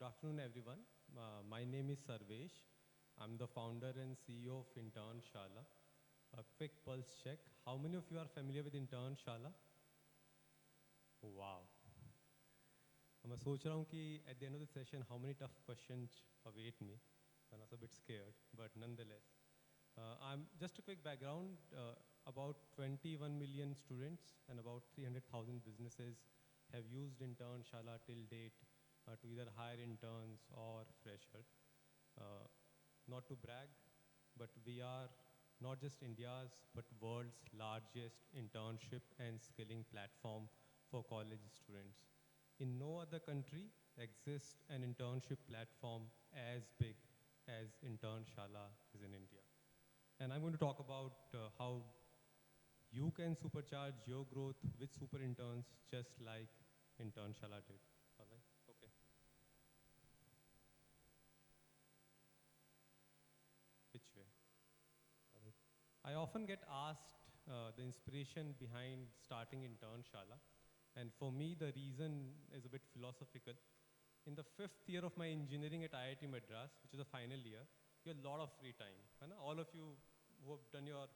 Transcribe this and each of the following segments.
Good afternoon, everyone. My name is Sarvesh. I'm the founder and CEO of Internshala. A quick pulse check. How many of you are familiar with Internshala? Wow. मैं सोच रहा हूँ कि at the end of the session, how many tough questions await me. I was a bit scared, but nonetheless. I'm just a quick background. About 21 million students and about 300,000 businesses have used Internshala till date to either hire interns or freshers. Not to brag, but we are not just India's, but world's largest internship and skilling platform for college students. In no other country exists an internship platform as big as Internshala is in India. And I'm going to talk about how you can supercharge your growth with super interns just like Internshala did. All right? Okay. Which way? All right. I often get asked the inspiration behind starting Internshala. And for me, the reason is a bit philosophical. In the 5th year of my engineering at IIT Madras, which is a final year, you have a lot of free time. And all of you who have done your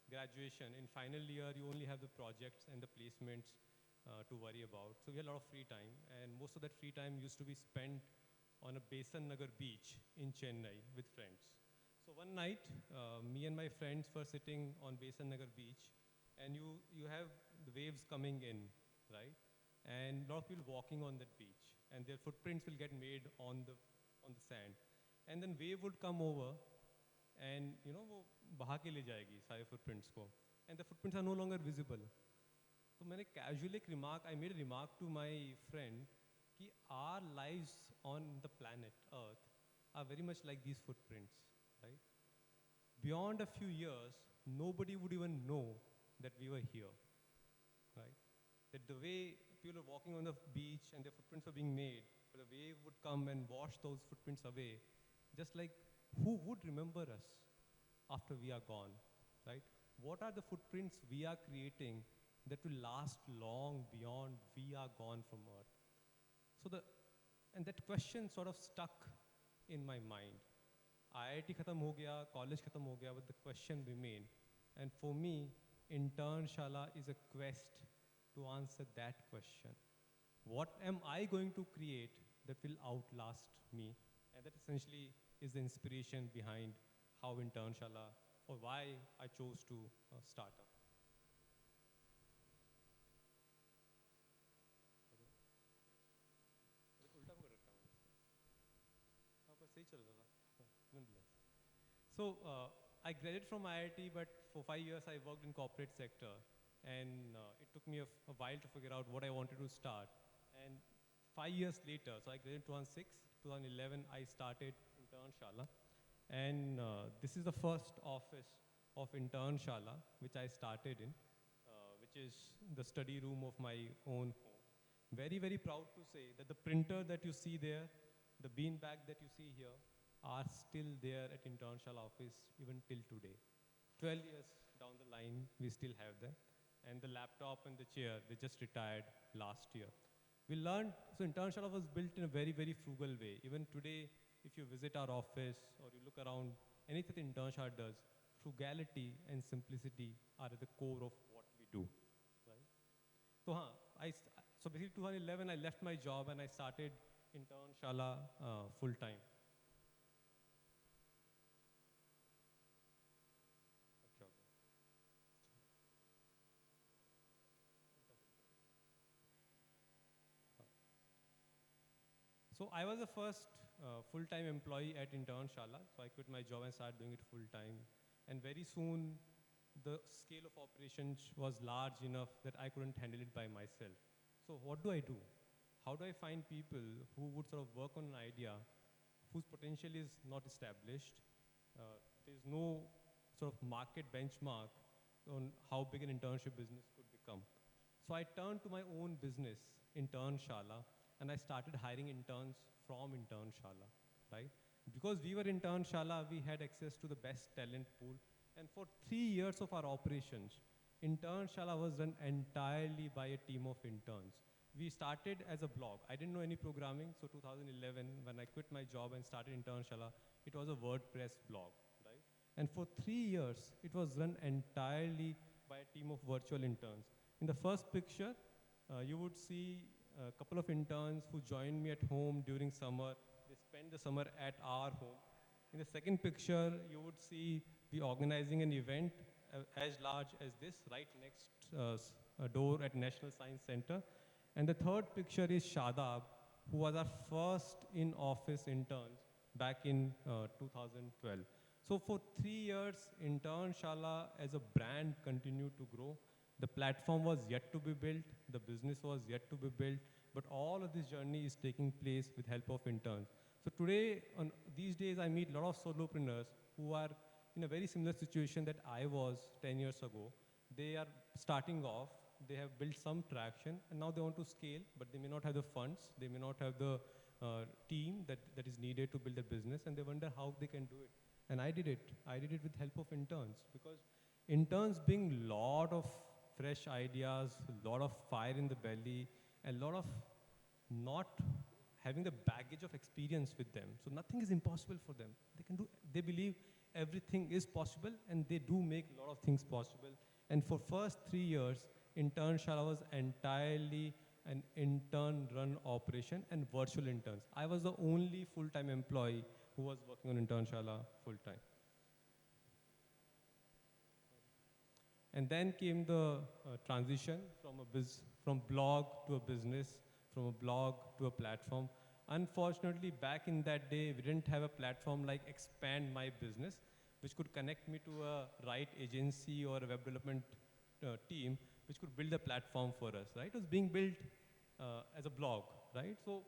graduation, in final year, you only have the projects and the placements to worry about. So we had a lot of free time. And most of that free time used to be spent on a Besan Nagar beach in Chennai with friends. So one night, me and my friends were sitting on Besan Nagar beach, and you have the waves coming in, right? And a lot of people walking on that beach, and their footprints will get made on the sand. And then wave would come over, and वो बहा के ले जाएगी सारे footprints को, and the footprints are no longer visible. So मैंने casually I made a remark to my friend कि our lives on the planet Earth are very much like these footprints, right? Beyond a few years, nobody would even know that we were here, right? That the way people are walking on the beach and their footprints are being made, but a wave would come and wash those footprints away. Just like, who would remember us after we are gone, right? What are the footprints we are creating that will last long beyond we are gone from Earth? And that question sort of stuck in my mind. IIT khatam ho gaya, college khatam ho gaya, but the question remained. And for me, Internshala is a quest to answer that question. What am I going to create that will outlast me? And that essentially is the inspiration behind how Internshala, or why I chose to start up. So I graduated from IIT, but for 5 years I worked in corporate sector, and it took me a while to figure out what I wanted to start. And 5 years later, so I graduated 2006, 2011, I started Internshala, and this is the first office of Internshala, which I started in, which is the study room of my own home. Very, very proud to say that the printer that you see there, the beanbag that you see here, are still there at Internshala office even till today. 12 years down the line, we still have them. And the laptop and the chair, they just retired last year. We learned, so Internshala was built in a very, very frugal way. Even today, if you visit our office or you look around, anything Internshala does, frugality and simplicity are at the core of what we do, right? So, so basically 2011, I left my job and I started Internshala full time. So I was the first full-time employee at Internshala. So I quit my job and started doing it full-time. And very soon, the scale of operations was large enough that I couldn't handle it by myself. So what do I do? How do I find people who would sort of work on an idea whose potential is not established? There's no sort of market benchmark on how big an internship business could become. So I turned to my own business, Internshala, and I started hiring interns from Internshala, right? Because we were Internshala, we had access to the best talent pool. And for 3 years of our operations, Internshala was run entirely by a team of interns. we started as a blog. I didn't know any programming, so 2011, when I quit my job and started Internshala, it was a WordPress blog, right? And for 3 years, it was run entirely by a team of virtual interns. In the first picture, you would see a couple of interns who joined me at home during summer. They spent the summer at our home. In the second picture, you would see we organizing an event as large as this, right next door at National Science Center. And the third picture is Shadab, who was our first in-office intern back in 2012. So for 3 years, Internshala as a brand continued to grow. The platform was yet to be built, the business was yet to be built, but all of this journey is taking place with help of interns. So today, on these days, I meet a lot of solopreneurs who are in a very similar situation that I was 10 years ago. They are starting off, they have built some traction, and now they want to scale, but they may not have the funds, they may not have the team that is needed to build a business, and they wonder how they can do it. And I did it. I did it with help of interns, because interns bring a lot of fresh ideas, a lot of fire in the belly, a lot of not having the baggage of experience with them. So nothing is impossible for them. They can do, they believe everything is possible, and they do make a lot of things possible. And for first 3 years, Internshala was entirely an intern-run operation and virtual interns. I was the only full-time employee who was working on Internshala full-time. And then came the transition from blog to a business, from a blog to a platform. Unfortunately, back in that day, we didn't have a platform like Expand My Business, which could connect me to a right agency or a web development team, which could build a platform for us, right? It was being built as a blog, right? So,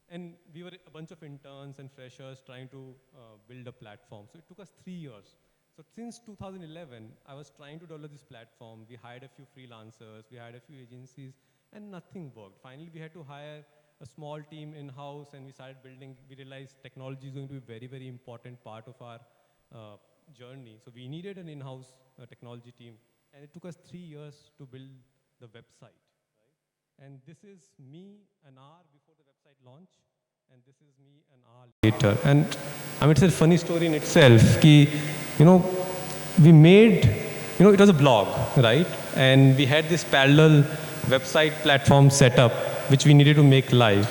and we were a bunch of interns and freshers trying to build a platform. So it took us 3 years. So since 2011, I was trying to develop this platform. We hired a few freelancers, we hired a few agencies, and nothing worked. Finally, we had to hire a small team in-house, and we started building. We realized technology is going to be a very, very important part of our journey. So we needed an in-house technology team, and it took us 3 years to build the website. Right? And this is me an hour before the website launch, and this is me an hour later. And I mean, it's a funny story in itself. You know, we made, it was a blog, right? And we had this parallel website platform set up, which we needed to make live.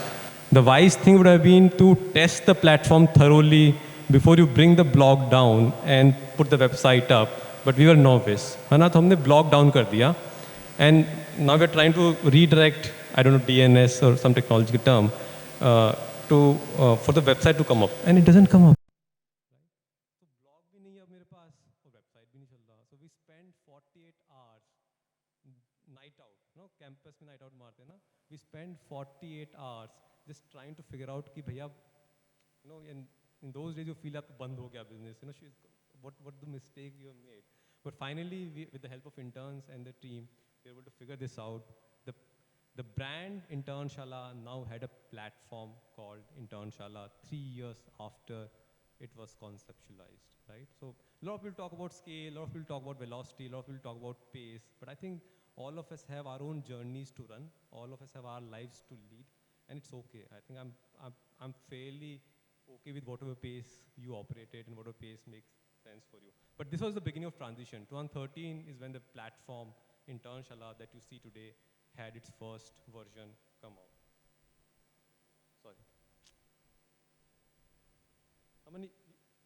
The wise thing would have been to test the platform thoroughly before you bring the blog down and put the website up. But we were novice. तो हमने blog down कर दिया. And now we're trying to redirect, I don't know, DNS or some technological term, for the website to come up. And it doesn't come up. So blog भी नहीं है अब मेरे पास, और website भी नहीं चल रहा. So we spend 48 hours night out, campus में night out मारते हैं ना. We spend 48 hours just trying to figure out कि भैया, in those days you feel like बंद हो गया business, what the mistake you have made. But finally, with the help of interns and the team, we were able to figure this out. The brand Internshala now had a platform called Internshala 3 years after it was conceptualized, right? So a lot of people talk about scale, a lot of people talk about velocity, a lot of people talk about pace, but I think all of us have our own journeys to run, all of us have our lives to lead, and it's okay. I think I'm fairly okay with whatever pace you operated and whatever pace makes sense for you. But this was the beginning of transition. 2013 is when the platform Internshala that you see today had its first version come out. Sorry. I mean,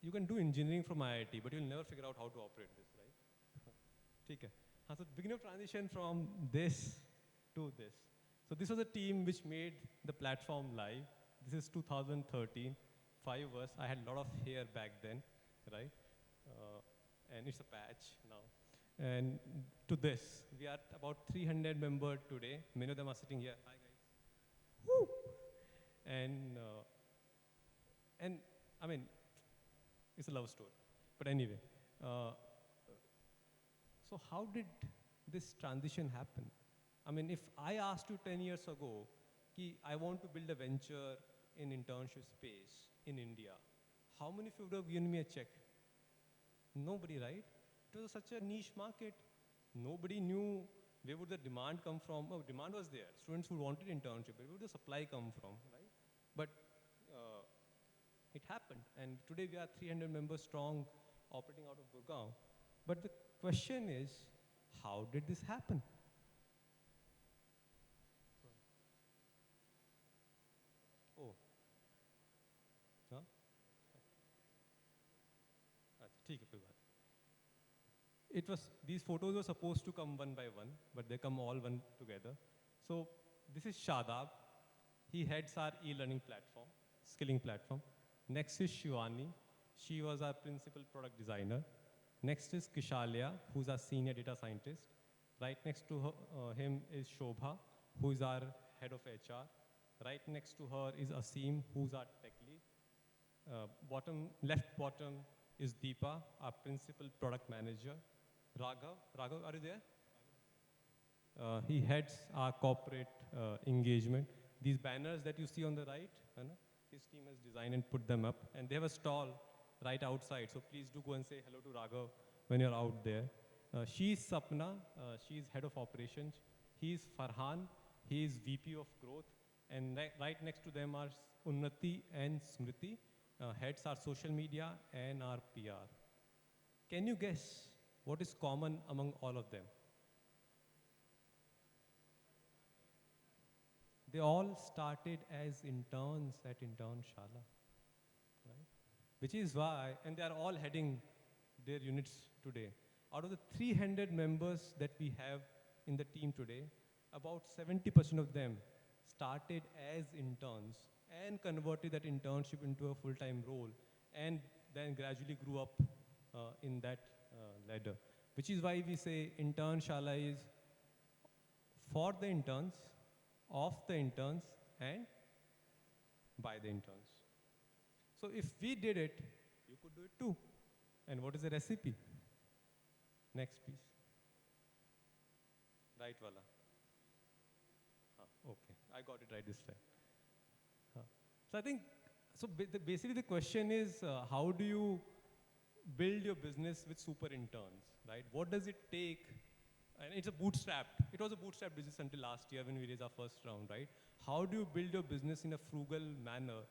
you can do engineering from IIT, but you'll never figure out how to operate this, right? Okay. So beginning of transition from this to this. So this was a team which made the platform live. This is 2013, 5 of us. I had a lot of hair back then, right? And it's a patch now. And to this, we are about 300 members today. Many of them are sitting here. Hi, guys. Woo! And I mean, it's a love story. But anyway, so how did this transition happen? I mean, if I asked you 10 years ago, I want to build a venture in internship space in India, how many of you would have given me a check? Nobody, right? It was such a niche market. Nobody knew Where would the demand come from? Oh, demand was there. Students who wanted internship. Where would the supply come from, right? But uh, it happened. And today we are 300 members strong operating out of Gurgaon. But the question is, how did this happen? Oh, huh? ठीक है, कोई बात. It was, these photos were supposed to come one by one, but they come all one together. So this is Shadab. He heads our e-learning platform, skilling platform. Next is Shivani. She was our principal product designer. Next is Kishalia, who's our senior data scientist. Right next to him is Shobha, who is our head of HR. Right next to her is Asim, who's our tech lead. Left bottom is Deepa, our principal product manager. Raghav, are you there? He heads our corporate engagement. These banners that you see on the right, his team has designed and put them up. And they have a stall right outside. So please do go and say hello to Raghav when you're out there. She's Sapna. She's head of operations. He's Farhan. He is VP of growth. And right next to them are Unnati and Smriti, heads our social media and our PR. Can you guess what is common among all of them? They all started as interns at Internshala, right? Which is why, and they are all heading their units today. Out of the 300 members that we have in the team today, about 70% of them started as interns and converted that internship into a full-time role, and then gradually grew up in that ladder. Which is why we say Internshala is for the interns, of the interns, and by the interns. So if we did it, you could do it too. And what is the recipe? Next, please. Right, wala. Okay, I got it right this time. So I think, so basically the question is, how do you build your business with super interns, right? What does it take? And it's a bootstrapped. It was a bootstrap business until last year when we raised our first round, right? How do you build your business in a frugal manner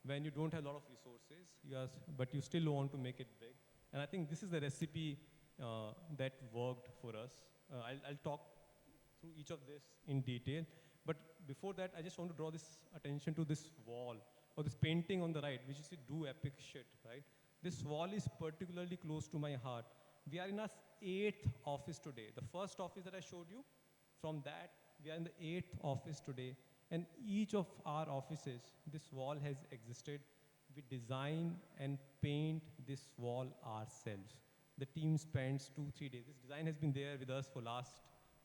when you don't have a lot of resources, but you still want to make it big? And I think this is the recipe that worked for us. I'll talk through each of this in detail. But before that, I just want to draw this attention to this wall, or this painting on the right, which is do epic shit, right? This wall is particularly close to my heart. We are in our 8th office today. The first office that I showed you, from that, we are in the 8th office today. And each of our offices, this wall has existed. We design and paint this wall ourselves. The team spends 2-3 days. This design has been there with us for last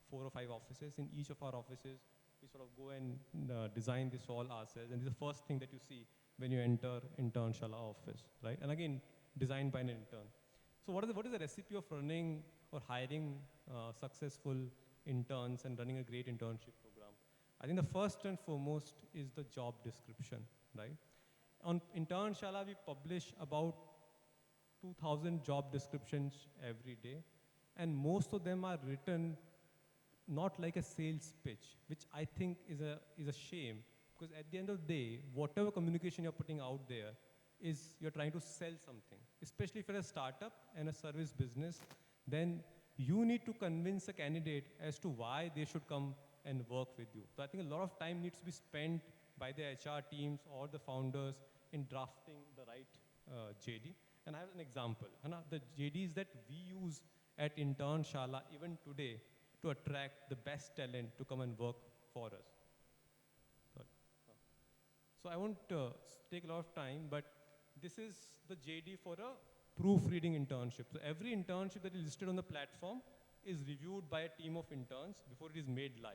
4 or 5 offices. In each of our offices, we sort of go and design this wall ourselves. And this is the first thing that you see when you enter Internshala office, right? And again, designed by an intern. So what is the recipe of running or hiring successful interns and running a great internship program? I think the first and foremost is the job description, right? On Internshala, we publish about 2,000 job descriptions every day, and most of them are written not like a sales pitch, which I think is a shame, because at the end of the day, whatever communication you're putting out there is you're trying to sell something. Especially if you're a startup and a service business, then you need to convince a candidate as to why they should come and work with you. So I think a lot of time needs to be spent by the HR teams or the founders in drafting the right JD. And I have an example. The JDs that we use at Internshala even today to attract the best talent to come and work for us. Sorry. So I won't take a lot of time, but this is the JD for a proofreading internship. So every internship that is listed on the platform is reviewed by a team of interns before it is made live.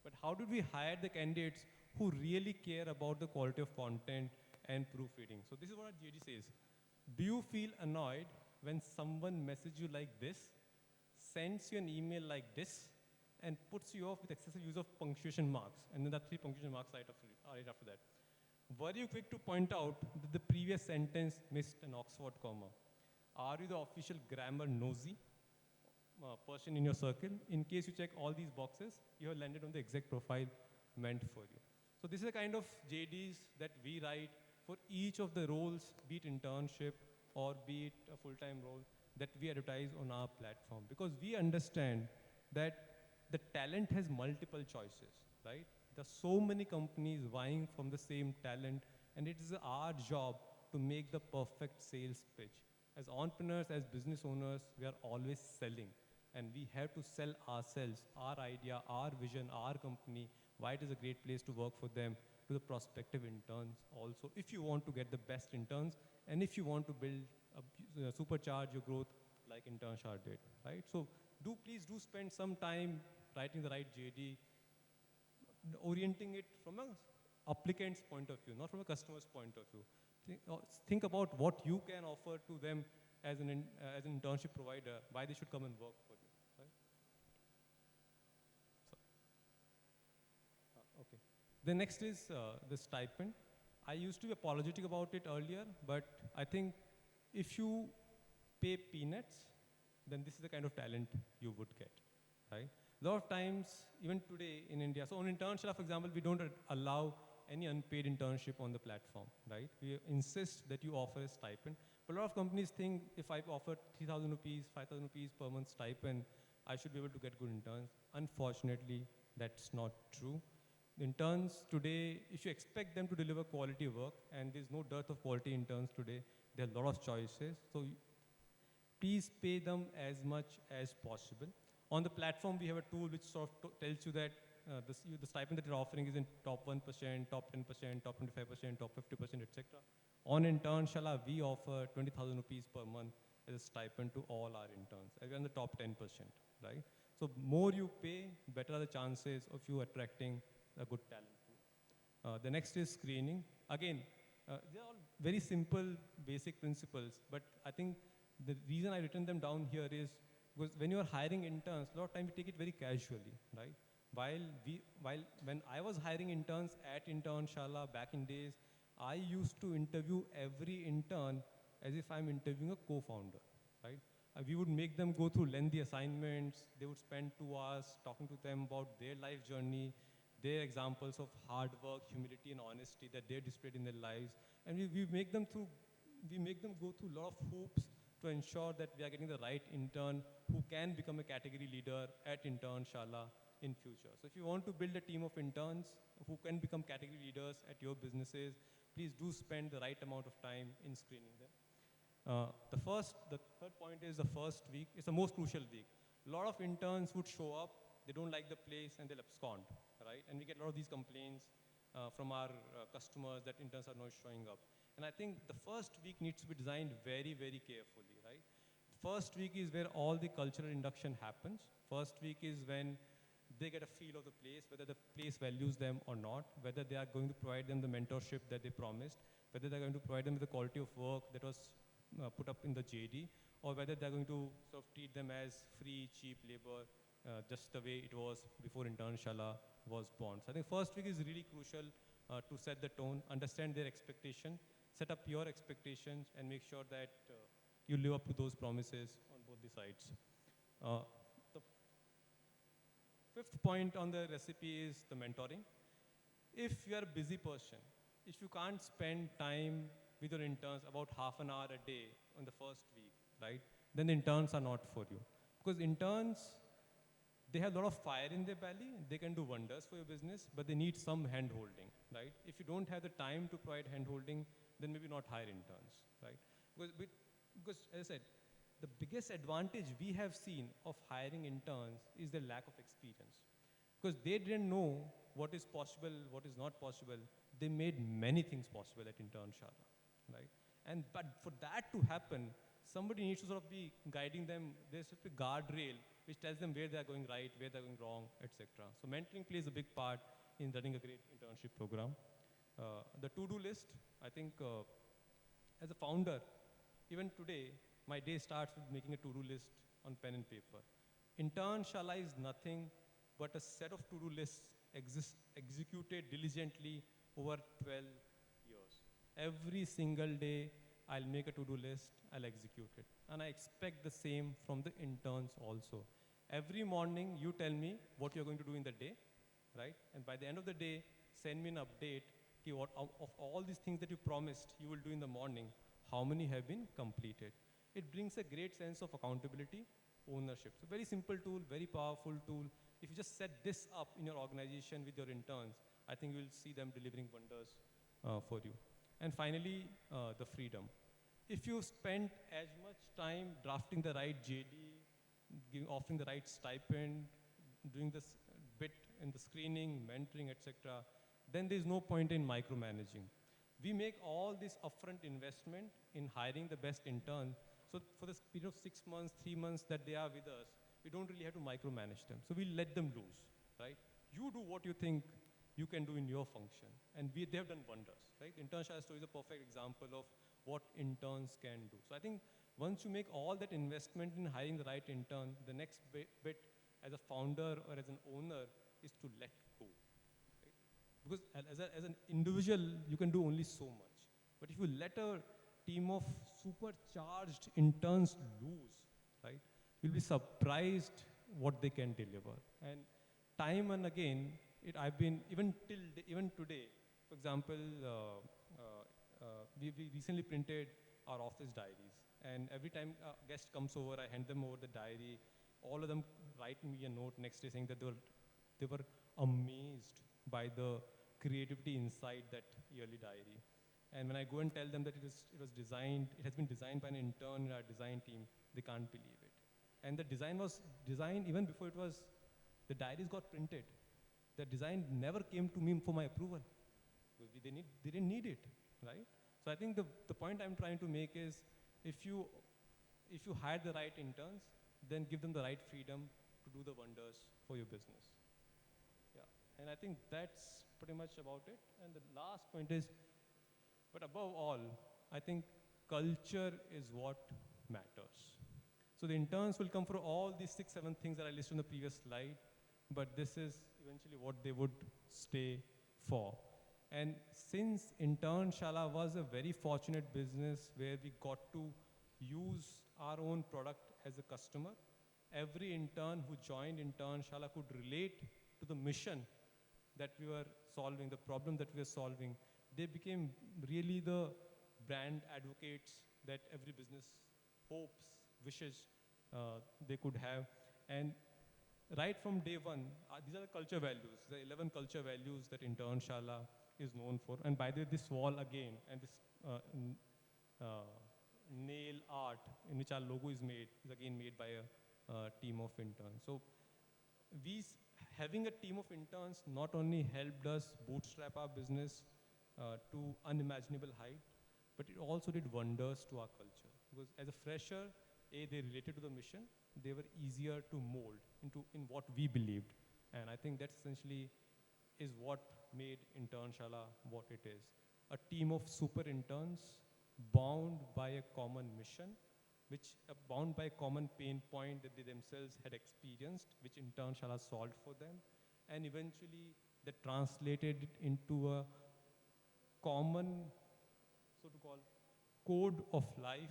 But how did we hire the candidates who really care about the quality of content and proofreading? So this is what our JD says. Do you feel annoyed when someone messages you like this, sends you an email like this, and puts you off with excessive use of punctuation marks? And then there are 3 punctuation marks right after that. Were you quick to point out that the previous sentence missed an Oxford comma? Are you the official grammar nosy? person in your circle. In case you check all these boxes, you have landed on the exact profile meant for you. So this is a kind of JDs that we write for each of the roles, be it internship or be it a full-time role that we advertise on our platform. Because we understand that the talent has multiple choices, right? There's so many companies vying from the same talent, and it is our job to make the perfect sales pitch. As entrepreneurs, as business owners, we are always selling, and we have to sell ourselves, our idea, our vision, our company, why it is a great place to work for them, to the prospective interns also, if you want to get the best interns, and if you want to build supercharge your growth like Internshala did, right? So please do spend some time writing the right JD, orienting it from a applicant's point of view, not from a customer's point of view. Think about what you can offer to them as as an internship provider, why they should come and work for you, right? So, okay. The next is the stipend. I used to be apologetic about it earlier, but I think if you pay peanuts, then this is the kind of talent you would get, right? A lot of times, even today in India, so on Internshala, for example, we don't allow any unpaid internship on the platform, right? We insist that you offer a stipend. But a lot of companies think if I offer 3,000 rupees, 5,000 rupees per month stipend, I should be able to get good interns. Unfortunately, that's not true. Interns today, if you expect them to deliver quality work, and there's no dearth of quality interns today, there are a lot of choices. So please pay them as much as possible. On the platform, we have a tool which sort of tells you that the stipend that you're offering is in top 1%, top 10%, top 25%, top 50%, etc. On Internshala, we offer 20,000 rupees per month as a stipend to all our interns. And we're in the top 10%, right? So more you pay, better are the chances of you attracting a good talent. The next is screening. Again, they're all very simple, basic principles, but I think the reason I written them down here is because when you are hiring interns, a lot of time we take it very casually, right? When I was hiring interns at Internshala back in days, I used to interview every intern as if I'm interviewing a co-founder, right? We would make them go through lengthy assignments. They would spend 2 hours talking to them about their life journey, their examples of hard work, humility, and honesty that they displayed in their lives. And we make them go through a lot of hoops to ensure that we are getting the right intern who can become a category leader at Internshala in future. So if you want to build a team of interns who can become category leaders at your businesses, please do spend the right amount of time in screening them. The third point is the first week. It's the most crucial week. A lot of interns would show up, they don't like the place, and they'll abscond, right? And we get a lot of these complaints from our customers that interns are not showing up. And I think the first week needs to be designed very, very carefully, right? First week is where all the cultural induction happens. First week is when they get a feel of the place, whether the place values them or not, whether they are going to provide them the mentorship that they promised, whether they're going to provide them with the quality of work that was put up in the JD, or whether they're going to sort of treat them as free, cheap labor, just the way it was before Internshala was born. So I think first week is really crucial to set the tone, understand their expectation, set up your expectations, and make sure that you live up to those promises on both the sides. The fifth point on the recipe is the mentoring. If you are a busy person, if you can't spend time with your interns about half an hour a day on the first week, right, then the interns are not for you. Because interns, they have a lot of fire in their belly, they can do wonders for your business, but they need some hand-holding, right? If you don't have the time to provide hand-holding, then maybe not hire interns, right? Because as I said, the biggest advantage we have seen of hiring interns is the lack of experience. Because they didn't know what is possible, what is not possible. They made many things possible at Internshala, right? But for that to happen, somebody needs to sort of be guiding them. There's a guardrail which tells them where they're going right, where they're going wrong, etc. So mentoring plays a big part in running a great internship program. The to-do list, I think as a founder, even today, my day starts with making a to-do list on pen and paper. Internshala is nothing but a set of to-do lists executed diligently over 12 years. Every single day, I'll make a to-do list, I'll execute it. And I expect the same from the interns also. Every morning, you tell me what you're going to do in the day, right? And by the end of the day, send me an update of all these things that you promised you will do in the morning, how many have been completed. It brings a great sense of accountability, ownership. So very simple tool, very powerful tool. If you just set this up in your organization with your interns, I think you will see them delivering wonders for you. And finally, the freedom. If you spend as much time drafting the right JD, offering the right stipend, doing this bit in the screening, mentoring, etc., then there is no point in micromanaging. We make all this upfront investment in hiring the best intern. So for this period of 6 months, 3 months that they are with us, we don't really have to micromanage them. So we let them loose, right? You do what you think you can do in your function. And they have done wonders, right? Internship story is a perfect example of what interns can do. So I think once you make all that investment in hiring the right intern, the next bit as a founder or as an owner is to let go. Right? Because as an individual, you can do only so much. But if you let a team of supercharged interns loose, right, you'll be surprised what they can deliver. And time and again, I've been, even today, for example, we recently printed our office diaries. And every time a guest comes over, I hand them over the diary. All of them write me a note next day saying that they were amazed by the creativity inside that yearly diary. And when I go and tell them that it has been designed by an intern in our design team, they can't believe it. And the design was designed even before the diaries got printed. The design never came to me for my approval. They didn't need it, right? So I think the point I'm trying to make is, if you hire the right interns, then give them the right freedom to do the wonders for your business. Yeah, and I think that's pretty much about it. And the last point is, but above all, I think culture is what matters. So the interns will come for all these 6, 7 things that I listed on the previous slide, but this is eventually what they would stay for. And since Internshala was a very fortunate business where we got to use our own product as a customer, every intern who joined Internshala could relate to the mission that we were solving, the problem that we were solving. They became really the brand advocates that every business hopes, wishes they could have. And right from day one, these are the culture values, the 11 culture values that Internshala is known for. And by the way, this wall again, and this nail art in which our logo is made, is again made by a team of interns. So having a team of interns not only helped us bootstrap our business to unimaginable height, but it also did wonders to our culture. Because as a fresher, they related to the mission, they were easier to mold in what we believed. And I think that essentially is what made Internshala what it is. A team of super interns bound by a common mission, bound by a common pain point that they themselves had experienced, which Internshala solved for them. And eventually that translated it into a common, so to call, code of life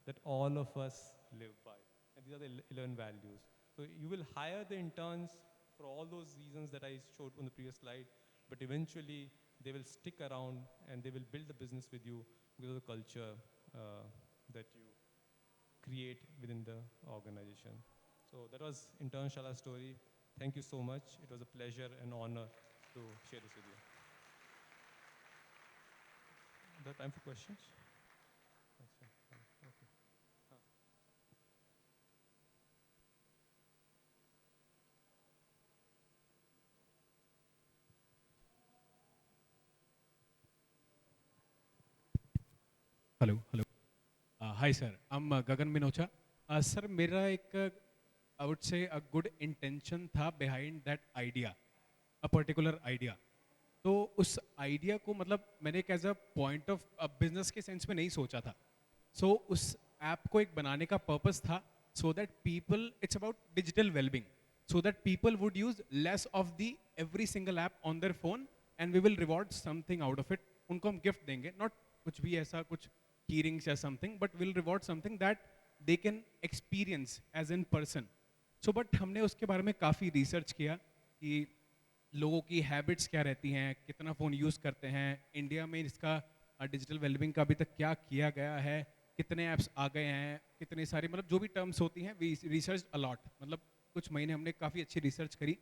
that all of us live by. And these are the 11 values. So you will hire the interns for all those reasons that I showed on the previous slide, but eventually they will stick around and they will build the business with you because of the culture that you create within the organization. So that was Internshala's story. Thank you so much. It was a pleasure and honor to share this with you. Is there time for questions? Okay. Hello. Hi, sir. I'm Gagan Minocha. Sir, मेरा एक I would say a good intention था behind that idea, a particular idea. तो उस idea को मतलब मैंने एक as a point of business के sense में नहीं सोचा था. So उस app को एक बनाने का purpose था so that people, it's about digital well-being, so that people would use less of the every single app on their phone and we will reward something out of it. उनको हम gift देंगे, not कुछ भी ऐसा कुछ keyrings or something, but we'll reward something that they can experience as in person. So but हमने उसके बारे में काफ़ी रिसर्च किया कि लोगों की हैबिट्स क्या रहती हैं, कितना फ़ोन यूज़ करते हैं, इंडिया में इसका डिजिटल वेलबिंग का अभी तक क्या किया गया है, कितने ऐप्स आ गए हैं, कितने सारे मतलब जो भी टर्म्स होती हैं, वी रिसर्च अलॉट, मतलब कुछ महीने हमने काफ़ी अच्छी रिसर्च करी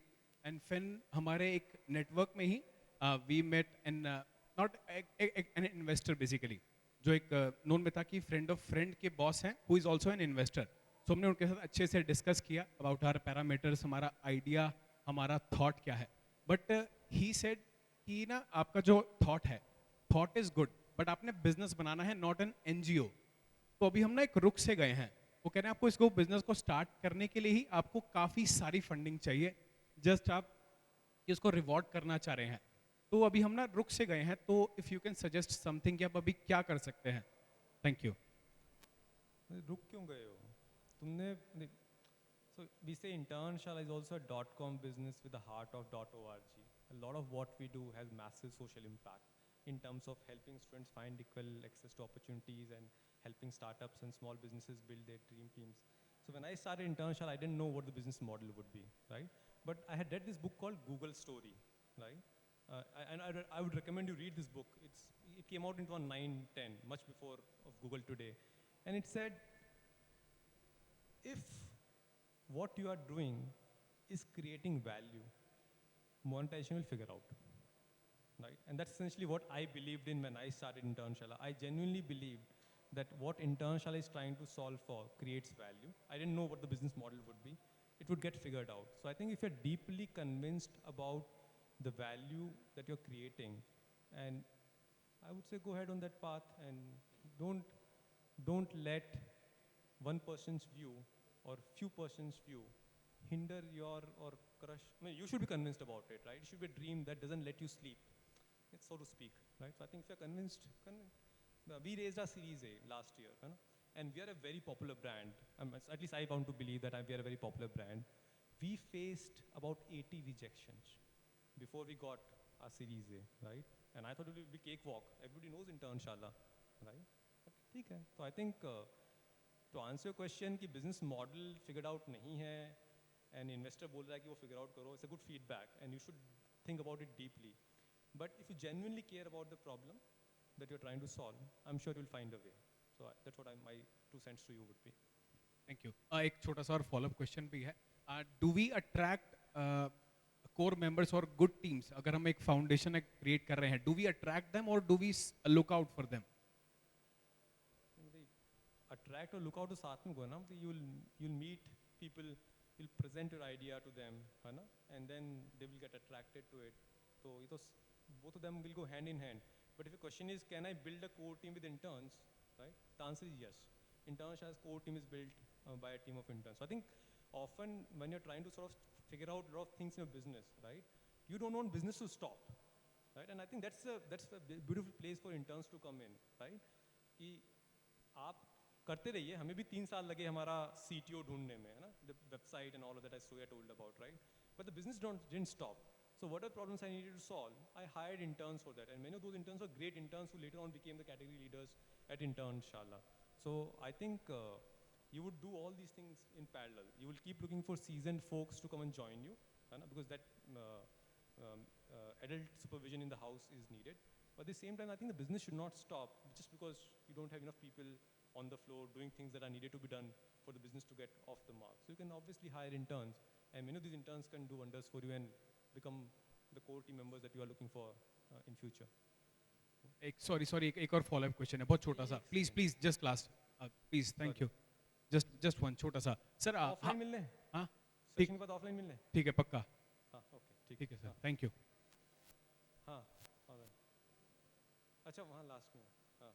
एंड फिर हमारे एक नेटवर्क में ही we met an not an investor basically, जो एक नोन में था कि फ्रेंड ऑफ फ्रेंड के बॉस हैं who is also an investor. So हमने उनके साथ अच्छे से डिस्कस किया अबाउट आवर पैरामीटर्स, हमारा आइडिया, हमारा थॉट क्या है। बट ही सेड कि ना आपका जो थॉट है, थॉट इज गुड बट आपने बिजनेस बनाना है, नॉट एन एनजीओ। तो अभी हम ना एक रुख से गए हैं, वो कह रहे हैं आपको इसको बिजनेस को स्टार्ट करने के लिए ही आपको काफ़ी सारी फंडिंग चाहिए, जस्ट आप इसको रिवॉर्ड करना चाह रहे हैं। तो अभी हम ना रुख से गए हैं, तो if you can suggest something कि आप अभी क्या कर सकते हैं। Thank you. रुक क्यों गए हो तुमने? So we say Internshala is also a .com business with the heart of .org. A lot of what we do has massive social impact in terms of helping students find equal access to opportunities and helping startups and small businesses build their dream teams. So when I started Internshala, I didn't know what the business model would be, right? But I had read this book called Google Story, right? I would recommend you read this book. It came out in 2009-10, much before of Google today. And it said, if what you are doing is creating value, monetization will figure out, right? And that's essentially what I believed in when I started Internshala. I genuinely believed that what Internshala is trying to solve for creates value. I didn't know what the business model would be. It would get figured out. So I think if you're deeply convinced about the value that you're creating, and I would say go ahead on that path and don't let one person's view or few persons' view hinder your or crush. I mean, you should be convinced about it, right? It should be a dream that doesn't let you sleep, it's so to speak, right? So I think if you're convinced, we raised our Series A last year, you know? And we are a very popular brand. At least I want to believe that we are a very popular brand. We faced about 80 rejections before we got our Series A, right? And I thought it would be cakewalk. Everybody knows Internshala, right? But okay. So I think to answer your question कि business model figured out नहीं है and investor बोल रहा है कि वो figure out करो, it's a good feedback and you should think about it deeply. But if you genuinely care about the problem that you're trying to solve, I'm sure you'll find a way. So that's what my 2 cents to you would be. Thank you. एक छोटा सा और followup question भी है, do we attract core members और good teams? अगर हम एक फाउंडेशन क्रिएट कर रहे हैं, डू वी अट्रैक्ट देम और do we look out for them? Attract or look out to साथ में गो ना, you'll meet people, you'll present your idea to them, है ना, and then they will get attracted to it. So ये तो both of them will go hand in hand. But if the question is, can I build a core team with interns, right? The answer is yes. Internsha's core team is built by a team of interns. So I think often when you're trying to sort of figure out a lot of things in your business, right, you don't want business to stop, right? And I think that's a beautiful place for interns to come in, right? कि आप करते रहिए, हमें भी 3 साल लगे हमारा CTO ढूंढने में, है ना, the website and all of that I told about, right? But the business didn't stop. So what are problems I needed to solve? I hired interns for that, and many of those interns were great interns who later on became the category leaders at Internshala. So I think you would do all these things in parallel. You will keep looking for seasoned folks to come and join you, because that adult supervision in the house is needed. But at the same time, I think the business should not stop just because you don't have enough people on the floor doing things that are needed to be done for the business to get off the mark. So you can obviously hire interns, and many of these interns can do wonders for you and become the core team members that you are looking for in future. एक और followup question है, बहुत छोटा सा, please just last, please, thank you, just one छोटा सा sir. Offline मिलने? हाँ सेशन के बाद ऑफलाइन मिलने? ठीक है, पक्का। हाँ, ओके, ठीक है सर, थैंक यू। हाँ, अच्छा वहाँ लास्ट में। हाँ,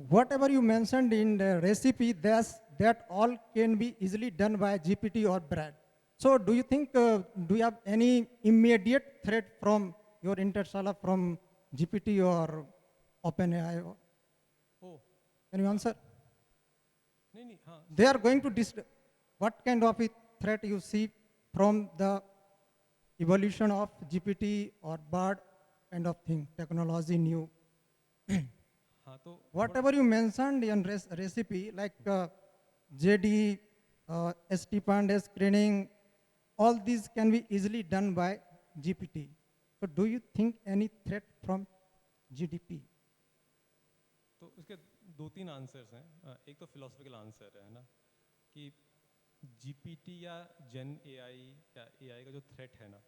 whatever you mentioned in the recipe, that all can be easily done by GPT or Brad. So do you think, do you have any immediate threat from your Internshala from GPT or OpenAI? oh, Can you answer? नहीं, हाँ, They are going to what kind of a threat you see from the evolution of GPT or BARD kind of thing, technology new. हाँ तो Whatever you mentioned in recipe, like JD, stipend screening, all these can be easily done by GPT. So do you think any threat from GDP? तो इसके दो तीन answers हैं। एक तो philosophical answer है ना, कि जीपीटी या जेन एआई या एआई का जो थ्रेट है ना,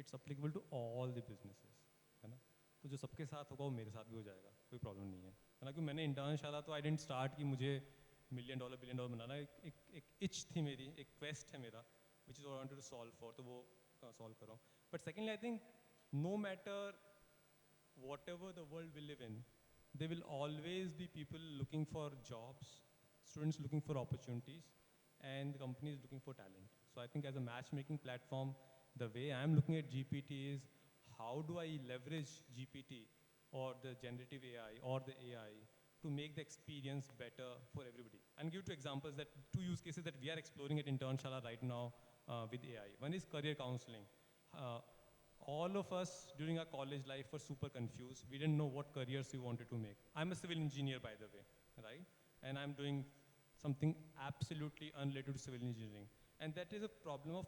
it's applicable to all the businesses, है ना। तो जो सबके साथ होगा वो मेरे साथ भी हो जाएगा, कोई प्रॉब्लम नहीं है ना। क्योंकि मैंने इंटर्नशाला तो आई डेंट स्टार्ट कि मुझे $1 $1 $1 billion बनाना, एक इच थी मेरी, एक क्वेस्ट है मेरा, which is wanted to solve for, तो वो सॉल्व कर रहा हूँ। But secondly I think no matter whatever the world we live in, there will always be people looking for jobs, students looking for opportunities, and companies looking for talent. So I think as a matchmaking platform, the way I'm looking at GPT is how do I leverage GPT or the generative AI or the AI to make the experience better for everybody. And give two examples, that two use cases that we are exploring at Internshala right now with AI. One is career counseling. All of us during our college life were super confused. We didn't know what careers we wanted to make. I'm a civil engineer, by the way, right? And I'm doing something absolutely unrelated to civil engineering. And that is a problem of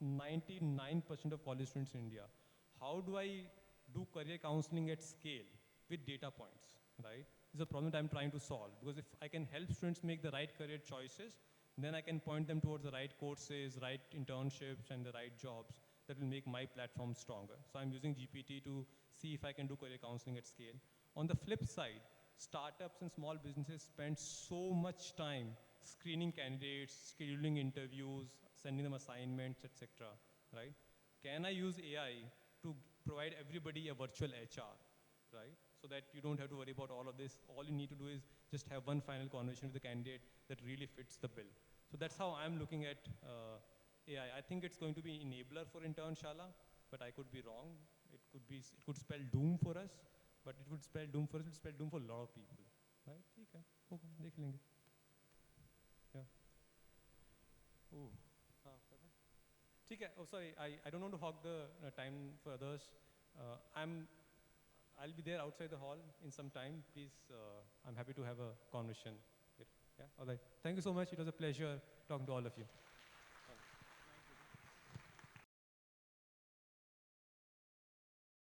99% of college students in India. How do I do career counseling at scale with data points, right? It's a problem that I'm trying to solve. Because if I can help students make the right career choices, then I can point them towards the right courses, right internships, and the right jobs that will make my platform stronger. So I'm using GPT to see if I can do career counseling at scale. On the flip side, startups and small businesses spend so much time screening candidates, scheduling interviews, sending them assignments, etc. Right? Can I use AI to provide everybody a virtual HR, right? So that you don't have to worry about all of this. All you need to do is just have one final conversation with the candidate that really fits the bill. So that's how I'm looking at AI. I think it's going to be an enabler for Internshala, but I could be wrong. It could spell doom for us, but it would spell doom for us, it would spell doom for a lot of people. Right? ठीक है, होगा, देख लेंगे. Yeah. Oh, हाँ, पता है. ठीक है. Oh, sorry, I don't want to hog the time for others. I'll be there outside the hall in some time. Please, I'm happy to have a conversation here. Yeah, all right. Thank you so much. It was a pleasure talking to all of you.